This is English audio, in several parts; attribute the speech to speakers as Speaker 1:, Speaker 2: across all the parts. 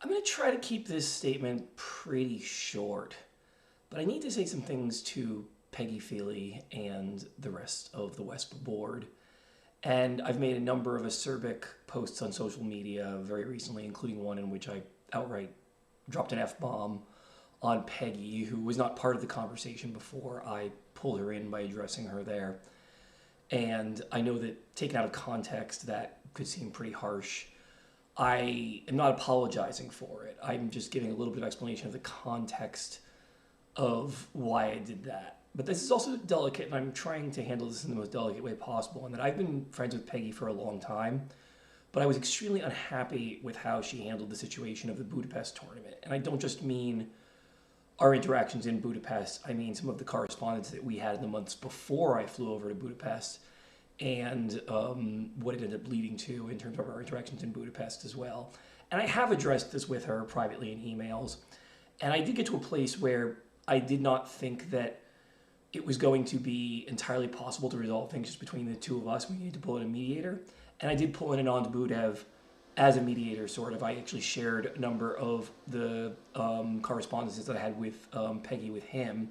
Speaker 1: I'm going to try to keep this statement pretty short, but I need to say some things to Peggy Fehily and the rest of the WESPA board. And I've made a number of acerbic posts on social media very recently, including one in which I outright dropped an F-bomb on Peggy, who was not part of the conversation before I pulled her in by addressing her there. And I know that taken out of context, that could seem pretty harsh. I am not apologizing for it. I'm just giving a little bit of explanation of the context of why I did that. But this is also delicate, and I'm trying to handle this in the most delicate way possible. And that I've been friends with Peggy for a long time, but I was extremely unhappy with how she handled the situation of the Budapest tournament. And I don't just mean our interactions in Budapest. I mean some of the correspondence that we had in the months before I flew over to Budapest, and what it ended up leading to in terms of our interactions in Budapest as well. And I have addressed this with her privately in emails, and I did get to a place where I did not think that it was going to be entirely possible to resolve things just between the two of us. We needed to pull in a mediator, and I did pull in Anand Budev as a mediator, sort of. I actually shared a number of the correspondences that I had with Peggy with him,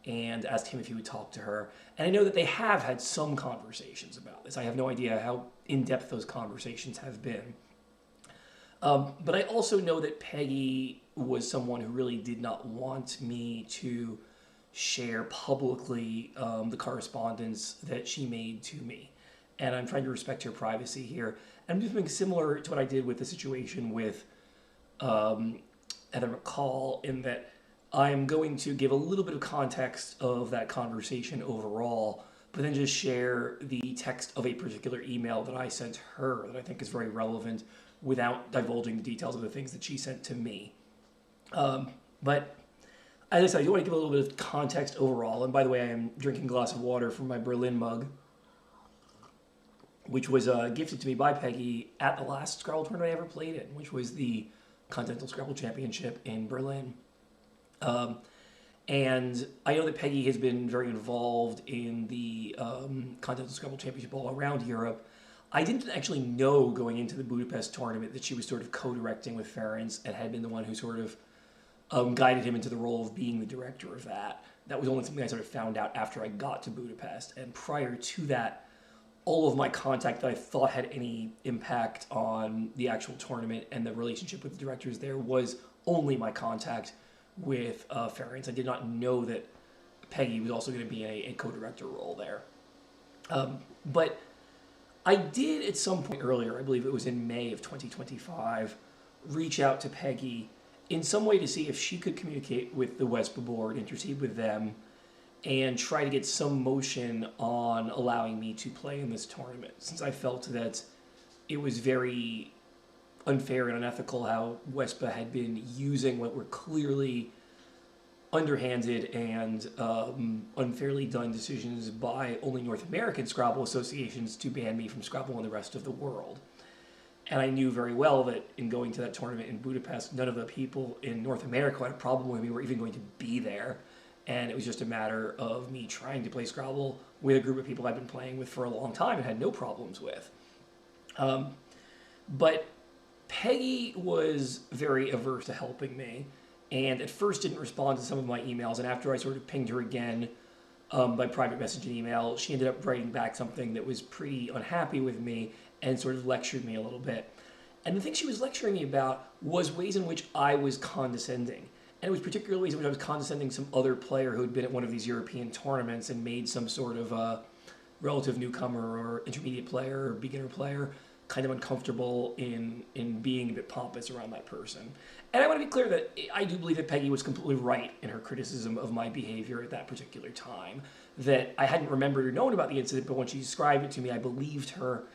Speaker 1: and asked him if he would talk to her. And I know that they have had some conversations about this. I have no idea how in-depth those conversations have been. But I also know that Peggy was someone who really did not want me to share publicly the correspondence that she made to me. And I'm trying to respect her privacy here. And I'm doing something similar to what I did with the situation with Heather McCall, in that I'm going to give a little bit of context of that conversation overall, but then just share the text of a particular email that I sent her that I think is very relevant without divulging the details of the things that she sent to me. But as I said, I do want to give a little bit of context overall. And by the way, I am drinking a glass of water from my Berlin mug, which was gifted to me by Peggy at the last Scrabble tournament I ever played in, which was the Continental Scrabble Championship in Berlin. And I know that Peggy has been very involved in the Continental Scrabble Championship all around Europe. I didn't actually know going into the Budapest tournament that she was sort of co-directing with Ferenc and had been the one who sort of guided him into the role of being the director of that. That was only something I sort of found out after I got to Budapest. And prior to that, all of my contact that I thought had any impact on the actual tournament and the relationship with the directors there was only my contact with Ferenc. I did not know that Peggy was also going to be in a co-director role there. But I did at some point earlier, I believe it was in May of 2025, reach out to Peggy in some way to see if she could communicate with the WESPA board, intercede with them, and try to get some motion on allowing me to play in this tournament, since I felt that it was very unfair and unethical how WESPA had been using what were clearly underhanded and unfairly done decisions by only North American Scrabble associations to ban me from Scrabble in the rest of the world. And I knew very well that in going to that tournament in Budapest, none of the people in North America had a problem with me or even going to be there. And it was just a matter of me trying to play Scrabble with a group of people I've been playing with for a long time and had no problems with. But Peggy was very averse to helping me, and at first didn't respond to some of my emails. And after I sort of pinged her again by private message and email, she ended up writing back something that was pretty unhappy with me and sort of lectured me a little bit. And the thing she was lecturing me about was ways in which I was condescending. And it was particularly ways in which I was condescending some other player who had been at one of these European tournaments and made some sort of relative newcomer or intermediate player or beginner player kind of uncomfortable in being a bit pompous around my person. And I want to be clear that I do believe that Peggy was completely right in her criticism of my behavior at that particular time, that I hadn't remembered or known about the incident, but when she described it to me, I believed her,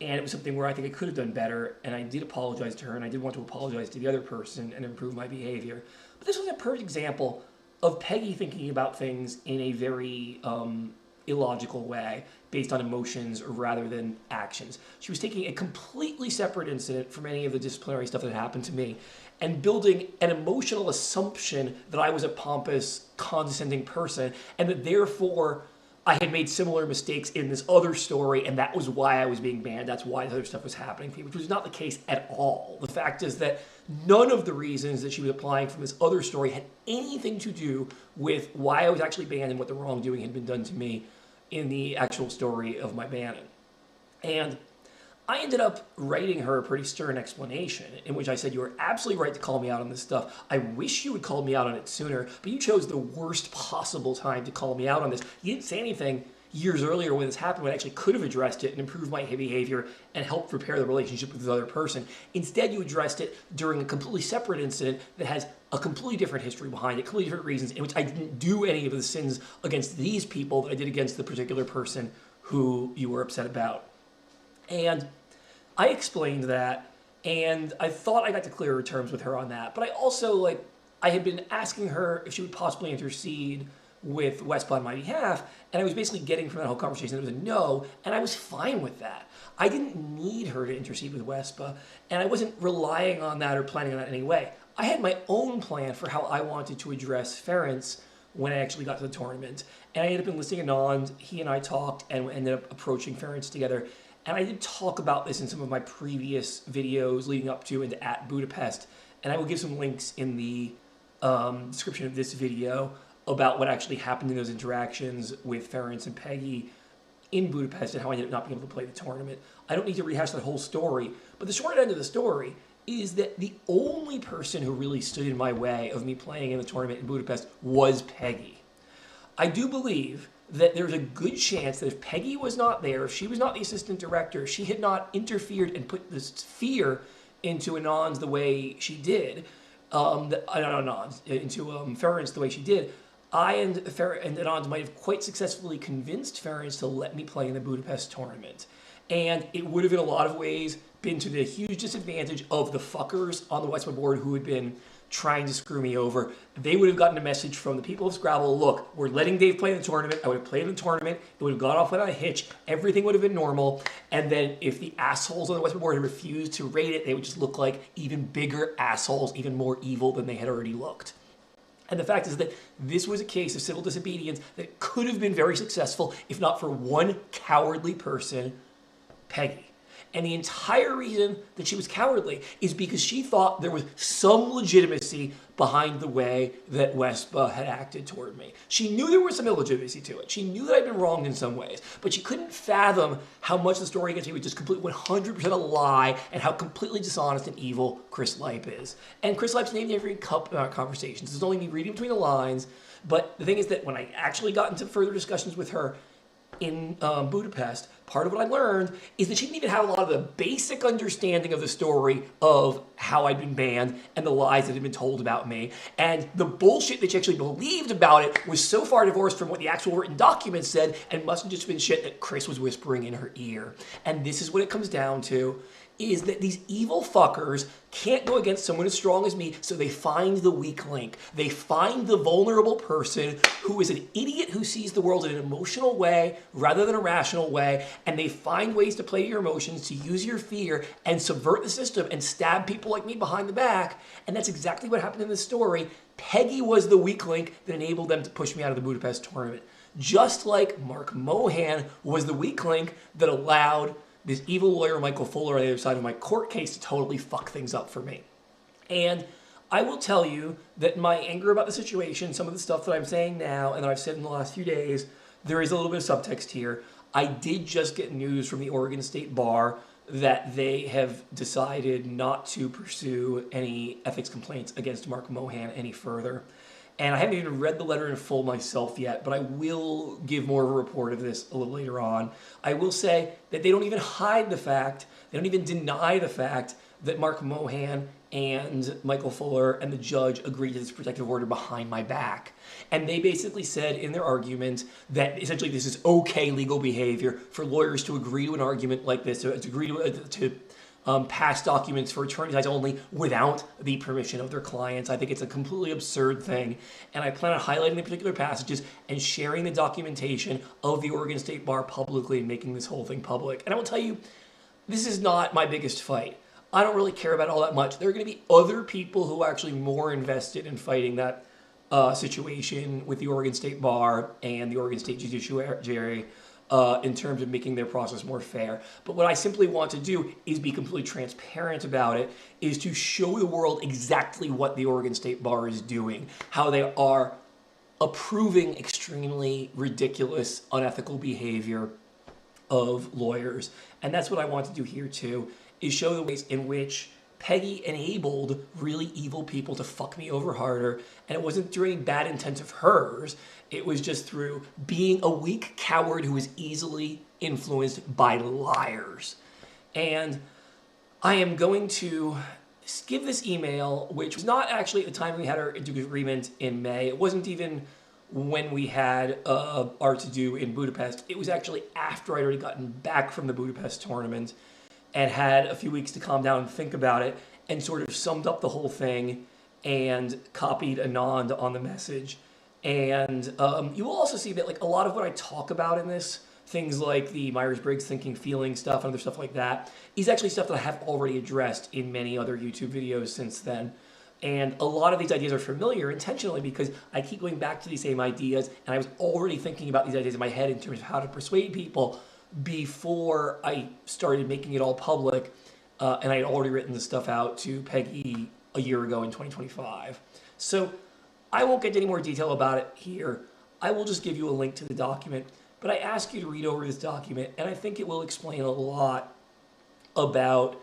Speaker 1: and it was something where I think I could have done better, and I did apologize to her, and I did want to apologize to the other person and improve my behavior. But this was a perfect example of Peggy thinking about things in a very illogical way, based on emotions rather than actions. She was taking a completely separate incident from any of the disciplinary stuff that had happened to me and building an emotional assumption that I was a pompous, condescending person, and that therefore I had made similar mistakes in this other story, and that was why I was being banned. That's why the other stuff was happening to me, which was not the case at all. The fact is that none of the reasons that she was applying from this other story had anything to do with why I was actually banned and what the wrongdoing had been done to me in the actual story of my banning. And I ended up writing her a pretty stern explanation in which I said, you were absolutely right to call me out on this stuff. I wish you would call me out on it sooner, but you chose the worst possible time to call me out on this. You didn't say anything years earlier when this happened when I actually could have addressed it and improved my behavior and helped repair the relationship with the other person. Instead, you addressed it during a completely separate incident that has a completely different history behind it, completely different reasons, in which I didn't do any of the sins against these people that I did against the particular person who you were upset about. And I explained that, and I thought I got to clearer terms with her on that. But I also, I had been asking her if she would possibly intercede with WESPA on my behalf, and I was basically getting from that whole conversation that it was a no, and I was fine with that. I didn't need her to intercede with WESPA, and I wasn't relying on that or planning on that in any way. I had my own plan for how I wanted to address Ferenc when I actually got to the tournament, and I ended up enlisting Anand. He and I talked and ended up approaching Ferenc together. And I did talk about this in some of my previous videos leading up to and at Budapest. And I will give some links in the description of this video about what actually happened in those interactions with Ferenc and Peggy in Budapest and how I ended up not being able to play the tournament. I don't need to rehash that whole story, but the short end of the story is that the only person who really stood in my way of me playing in the tournament in Budapest was Peggy. I do believe that there's a good chance that if Peggy was not there, if she was not the assistant director, she had not interfered and put this fear into Anand the way she did, into Ferenc the way she did, I and Anand might have quite successfully convinced Ferenc to let me play in the Budapest tournament. And it would have in a lot of ways been to the huge disadvantage of the fuckers on the WESPA board who had been trying to screw me over. They would have gotten a message from the people of Scrabble, look, we're letting Dave play in the tournament. I would have played in the tournament. It would have gone off without a hitch. Everything would have been normal. And then if the assholes on the WESPA board had refused to rate it, they would just look like even bigger assholes, even more evil than they had already looked. And the fact is that this was a case of civil disobedience that could have been very successful if not for one cowardly person, Peggy. And the entire reason that she was cowardly is because she thought there was some legitimacy behind the way that WESPA had acted toward me. She knew there was some illegitimacy to it. She knew that I'd been wronged in some ways, but she couldn't fathom how much the story against me was just completely 100% a lie and how completely dishonest and evil Chris Lipe is. And Chris Lipe's named every conversations. This is only me reading between the lines, but the thing is that when I actually got into further discussions with her in Budapest, part of what I learned is that she didn't even have a lot of the basic understanding of the story of how I'd been banned and the lies that had been told about me. And the bullshit that she actually believed about it was so far divorced from what the actual written documents said and must have just been shit that Chris was whispering in her ear. And this is what it comes down to, is that these evil fuckers can't go against someone as strong as me, so they find the weak link. They find the vulnerable person who is an idiot who sees the world in an emotional way rather than a rational way, and they find ways to play your emotions, to use your fear, and subvert the system and stab people like me behind the back. And that's exactly what happened in this story. Peggy was the weak link that enabled them to push me out of the Budapest tournament. Just like Mark Mohan was the weak link that allowed this evil lawyer, Michael Fuller, on the other side of my court case to totally fuck things up for me. And I will tell you that my anger about the situation, some of the stuff that I'm saying now and that I've said in the last few days, there is a little bit of subtext here. I did just get news from the Oregon State Bar that they have decided not to pursue any ethics complaints against Mark Mohan any further. And I haven't even read the letter in full myself yet, but I will give more of a report of this a little later on. I will say that they don't even hide the fact, they don't even deny the fact that Mark Mohan and Michael Fuller and the judge agreed to this protective order behind my back. And they basically said in their argument that essentially this is okay legal behavior for lawyers to agree to an argument like this, to agree to pass documents for attorneys only without the permission of their clients. I think it's a completely absurd thing, and I plan on highlighting the particular passages and sharing the documentation of the Oregon State Bar publicly and making this whole thing public. And I will tell you, this is not my biggest fight. I don't really care about it all that much. There are going to be other people who are actually more invested in fighting that situation with the Oregon State Bar and the Oregon State Judiciary in terms of making their process more fair. But what I simply want to do is be completely transparent about it, is to show the world exactly what the Oregon State Bar is doing, how they are approving extremely ridiculous, unethical behavior of lawyers. And that's what I want to do here too, is show the ways in which Peggy enabled really evil people to fuck me over harder. And it wasn't through any bad intent of hers. It was just through being a weak coward who was easily influenced by liars. And I am going to give this email, which was not actually at the time we had our agreement in May. It wasn't even when we had our to-do in Budapest. It was actually after I'd already gotten back from the Budapest tournament and had a few weeks to calm down and think about it, and sort of summed up the whole thing and copied Anand on the message. And you will also see that like a lot of what I talk about in this, things like the Myers-Briggs thinking, feeling stuff and other stuff like that, is actually stuff that I have already addressed in many other YouTube videos since then. And a lot of these ideas are familiar intentionally because I keep going back to these same ideas, and I was already thinking about these ideas in my head in terms of how to persuade people before I started making it all public, and I had already written this stuff out to Peggy a year ago in 2025. So I won't get into any more detail about it here. I will just give you a link to the document, but I ask you to read over this document, and I think it will explain a lot about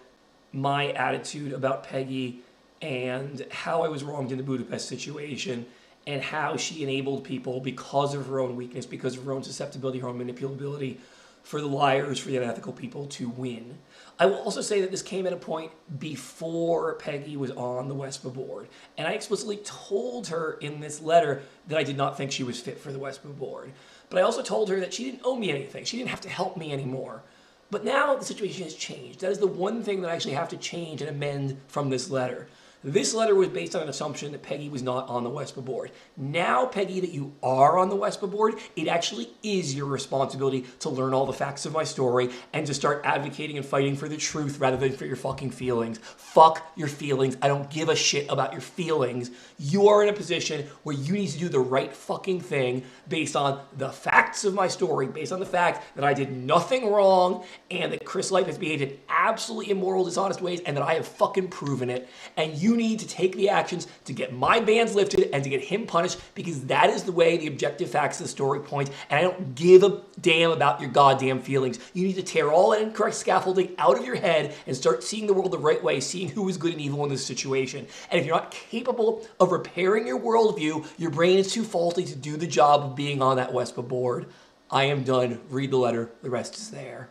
Speaker 1: my attitude about Peggy and how I was wronged in the Budapest situation, and how she enabled people because of her own weakness, because of her own susceptibility, her own manipulability, for the liars, for the unethical people to win. I will also say that this came at a point before Peggy was on the WESPA board. And I explicitly told her in this letter that I did not think she was fit for the WESPA board. But I also told her that she didn't owe me anything. She didn't have to help me anymore. But now the situation has changed. That is the one thing that I actually have to change and amend from this letter. This letter was based on an assumption that Peggy was not on the WESPA board. Now, Peggy, that you are on the WESPA board, it actually is your responsibility to learn all the facts of my story and to start advocating and fighting for the truth rather than for your fucking feelings. Fuck your feelings. I don't give a shit about your feelings. You are in a position where you need to do the right fucking thing based on the facts of my story, based on the fact that I did nothing wrong and that Chris Light has behaved in absolutely immoral, dishonest ways and that I have fucking proven it. And you need to take the actions to get my bans lifted and to get him punished, because that is the way the objective facts of the story point, and I don't give a damn about your goddamn feelings. You need to tear all that incorrect scaffolding out of your head and start seeing the world the right way, seeing who is good and evil in this situation. And if you're not capable of repairing your worldview, your brain is too faulty to do the job of being on that WESPA board. I am done. Read the letter. The rest is there.